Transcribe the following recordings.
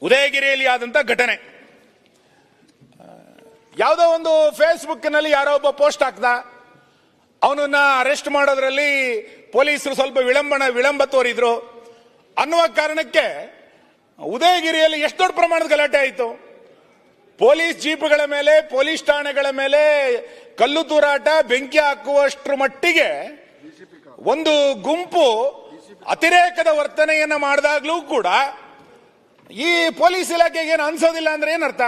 ಉದಯಗಿರಿಯಲ್ಲಿ ಆದಂತ ಘಟನೆ. ಯಾವುದೋ ಒಂದು ಫೇಸ್ಬುಕ್ ನಲ್ಲಿ ಯಾರೋ ಒಬ್ಬ ಪೋಸ್ಟ್ ಹಾಕ್ದ, ಅವನನ್ನ ಅರೆಸ್ಟ್ ಮಾಡೋದ್ರಲ್ಲಿ ಪೊಲೀಸರು ಸ್ವಲ್ಪ ವಿಳಂಬ ತೋರಿದ್ರು ಅನ್ನುವ ಕಾರಣಕ್ಕೆ ಉದಯಗಿರಿಯಲ್ಲಿ ಎಷ್ಟು ದೊಡ್ಡ ಪ್ರಮಾಣದ ಗಲಾಟೆ ಆಯಿತು. ಪೊಲೀಸ್ ಜೀಪ್ಗಳ ಮೇಲೆ, ಪೊಲೀಸ್ ಠಾಣೆಗಳ ಮೇಲೆ ಕಲ್ಲು ತೂರಾಟ, ಬೆಂಕಿ ಹಾಕುವಷ್ಟರ ಮಟ್ಟಿಗೆ ಒಂದು ಗುಂಪು ಅತಿರೇಕದ ವರ್ತನೆಯನ್ನ ಮಾಡಿದಾಗ್ಲೂ ಕೂಡ ಈ ಪೊಲೀಸ್ ಇಲಾಖೆಗೆ ಏನು ಅನ್ಸೋದಿಲ್ಲ ಅಂದ್ರೆ ಏನರ್ಥ?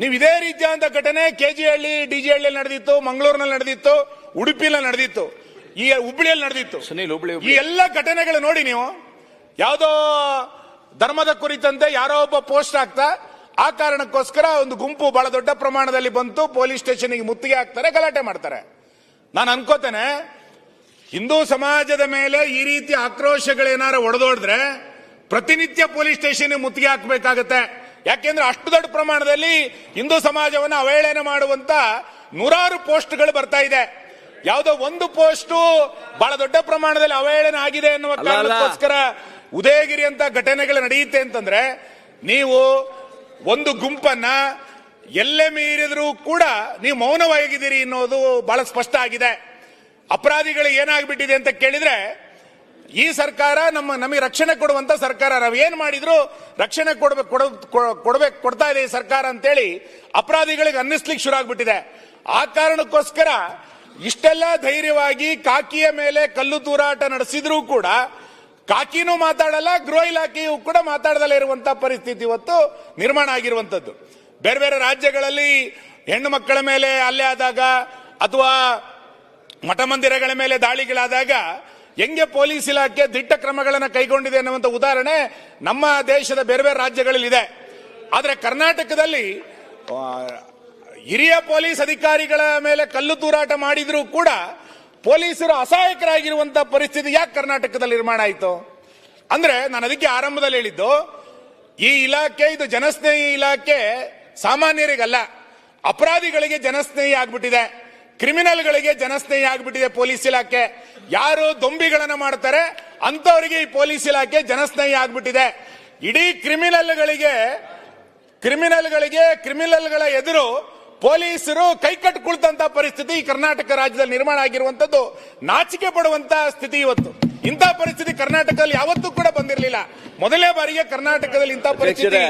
ನೀವು ಇದೇ ರೀತಿಯಾದ ಘಟನೆ ಕೆಜಿಹಳ್ಳಿ, ಡಿಜಿಹಳ್ಳಿಯಲ್ಲಿ ನಡೆದಿತ್ತು, ಮಂಗಳೂರಿನಲ್ಲಿ ನಡೆದಿತ್ತು, ಉಡುಪಿಯಲ್ಲಿ ನಡೆದಿತ್ತು, ಈ ಹುಬ್ಬಳ್ಳಿಯಲ್ಲಿ ನಡೆದಿತ್ತು. ಈ ಎಲ್ಲ ಘಟನೆಗಳು ನೋಡಿ ನೀವು. ಯಾವುದೋ ಧರ್ಮದ ಕುರಿತಂತೆ ಯಾರೋ ಒಬ್ಬ ಪೋಸ್ಟ್ ಹಾಕ್ತಾ, ಆ ಕಾರಣಕ್ಕೋಸ್ಕರ ಒಂದು ಗುಂಪು ಬಹಳ ದೊಡ್ಡ ಪ್ರಮಾಣದಲ್ಲಿ ಬಂತು, ಪೊಲೀಸ್ ಸ್ಟೇಷನ್ಗೆ ಮುತ್ತಿಗೆ ಹಾಕ್ತಾರೆ, ಗಲಾಟೆ ಮಾಡ್ತಾರೆ. ನಾನು ಅನ್ಕೋತೇನೆ, ಹಿಂದೂ ಸಮಾಜದ ಮೇಲೆ ಈ ರೀತಿ ಆಕ್ರೋಶಗಳೇನಾರು ಒಡೆದೋಡಿದ್ರೆ ಪ್ರತಿನಿತ್ಯ ಪೊಲೀಸ್ ಸ್ಟೇಷನ್ ಮುತ್ತಿಗೆ ಹಾಕಬೇಕಾಗತ್ತೆ. ಯಾಕೆಂದ್ರೆ ಅಷ್ಟು ದೊಡ್ಡ ಪ್ರಮಾಣದಲ್ಲಿ ಹಿಂದೂ ಸಮಾಜವನ್ನು ಅವಹೇಳನ ಮಾಡುವಂತ ನೂರಾರು ಪೋಸ್ಟ್ಗಳು ಬರ್ತಾ ಇದೆ. ಯಾವುದೋ ಒಂದು ಪೋಸ್ಟ್ ಬಹಳ ದೊಡ್ಡ ಪ್ರಮಾಣದಲ್ಲಿ ಅವಹೇಳನ ಆಗಿದೆ ಎನ್ನುವ ಕಾರಣಕ್ಕೋಸ್ಕರ ಉದಯಗಿರಿ ಅಂತ ಘಟನೆಗಳು ನಡೆಯುತ್ತೆ ಅಂತಂದ್ರೆ, ನೀವು ಒಂದು ಗುಂಪನ್ನ ಎಲ್ಲೇ ಮೀರಿದ್ರೂ ಕೂಡ ನೀವು ಮೌನವಾಗಿದ್ದೀರಿ ಅನ್ನೋದು ಬಹಳ ಸ್ಪಷ್ಟ ಆಗಿದೆ. ಅಪರಾಧಿಗಳು ಏನಾಗ್ಬಿಟ್ಟಿದೆ ಅಂತ ಕೇಳಿದ್ರೆ, ಈ ಸರ್ಕಾರ ನಮಗೆ ರಕ್ಷಣೆ ಕೊಡುವಂತ ಸರ್ಕಾರ, ನಾವು ಏನ್ ಮಾಡಿದ್ರು ರಕ್ಷಣೆ ಕೊಡ್ತಾ ಇದೆ ಈ ಸರ್ಕಾರ ಅಂತೇಳಿ ಅಪರಾಧಿಗಳಿಗೆ ಅನ್ನಿಸ್ಲಿಕ್ಕೆ ಶುರು ಆಗ್ಬಿಟ್ಟಿದೆ. ಆ ಕಾರಣಕ್ಕೋಸ್ಕರ ಇಷ್ಟೆಲ್ಲ ಧೈರ್ಯವಾಗಿ ಕಾಕಿಯ ಮೇಲೆ ಕಲ್ಲು ತೂರಾಟ ನಡೆಸಿದ್ರೂ ಕೂಡ ಕಾಕಿನೂ ಮಾತಾಡಲ್ಲ, ಗೃಹ ಇಲಾಖೆಯೂ ಕೂಡ ಮಾತಾಡದಲ್ಲೇ ಇರುವಂತಹ ಪರಿಸ್ಥಿತಿ ಇವತ್ತು ನಿರ್ಮಾಣ ಆಗಿರುವಂತದ್ದು. ಬೇರೆ ಬೇರೆ ರಾಜ್ಯಗಳಲ್ಲಿ ಹೆಣ್ಣು ಮಕ್ಕಳ ಮೇಲೆ ಹಲ್ಲೆ ಆದಾಗ ಅಥವಾ ಮಠ ಮಂದಿರಗಳ ಮೇಲೆ ದಾಳಿಗಳಾದಾಗ ಹೆಂಗೆ ಪೊಲೀಸ್ ಇಲಾಖೆ ದಿಟ್ಟ ಕ್ರಮಗಳನ್ನು ಕೈಗೊಂಡಿದೆ ಅನ್ನುವಂಥ ಉದಾಹರಣೆ ನಮ್ಮ ದೇಶದ ಬೇರೆ ಬೇರೆ ರಾಜ್ಯಗಳಲ್ಲಿ ಇದೆ. ಆದರೆ ಕರ್ನಾಟಕದಲ್ಲಿ ಹಿರಿಯ ಪೊಲೀಸ್ ಅಧಿಕಾರಿಗಳ ಮೇಲೆ ಕಲ್ಲು ತೂರಾಟ ಮಾಡಿದ್ರೂ ಕೂಡ ಪೊಲೀಸರು ಅಸಹಾಯಕರಾಗಿರುವಂತಹ ಪರಿಸ್ಥಿತಿ ಯಾಕೆ ಕರ್ನಾಟಕದಲ್ಲಿ ನಿರ್ಮಾಣ ಆಯಿತು ಅಂದ್ರೆ, ನಾನು ಅದಕ್ಕೆ ಆರಂಭದಲ್ಲಿ ಹೇಳಿದ್ದು, ಈ ಇಲಾಖೆ ಇದು ಜನಸ್ನೇಹಿ ಇಲಾಖೆ ಸಾಮಾನ್ಯರಿಗಲ್ಲ, ಅಪರಾಧಿಗಳಿಗೆ ಜನಸ್ನೇಹಿ ಆಗ್ಬಿಟ್ಟಿದೆ, ಕ್ರಿಮಿನಲ್ಗಳಿಗೆ ಜನಸ್ನೇಹಿ ಆಗ್ಬಿಟ್ಟಿದೆ ಪೊಲೀಸ್ ಇಲಾಖೆ. ಯಾರು ದೊಂಬಿಗಳನ್ನ ಮಾಡ್ತಾರೆ ಅಂತವರಿಗೆ ಈ ಪೊಲೀಸ್ ಇಲಾಖೆ ಜನಸ್ನೇಹಿ ಆಗ್ಬಿಟ್ಟಿದೆ. ಇಡೀ ಕ್ರಿಮಿನಲ್ಗಳ ಎದುರು ಪೊಲೀಸರು ಕೈಕಟ್ಟು ಕುಳಿತಂತ ಪರಿಸ್ಥಿತಿ ಈ ಕರ್ನಾಟಕ ರಾಜ್ಯದಲ್ಲಿ ನಿರ್ಮಾಣ ಆಗಿರುವಂತದ್ದು ನಾಚಿಕೆ ಪಡುವಂತಹ ಸ್ಥಿತಿ ಇವತ್ತು. ಇಂತಹ ಪರಿಸ್ಥಿತಿ ಕರ್ನಾಟಕದಲ್ಲಿ ಯಾವತ್ತೂ ಕೂಡ ಬಂದಿರಲಿಲ್ಲ. ಮೊದಲನೇ ಬಾರಿಗೆ ಕರ್ನಾಟಕದಲ್ಲಿ ಇಂತಹ ಪರಿಸ್ಥಿತಿ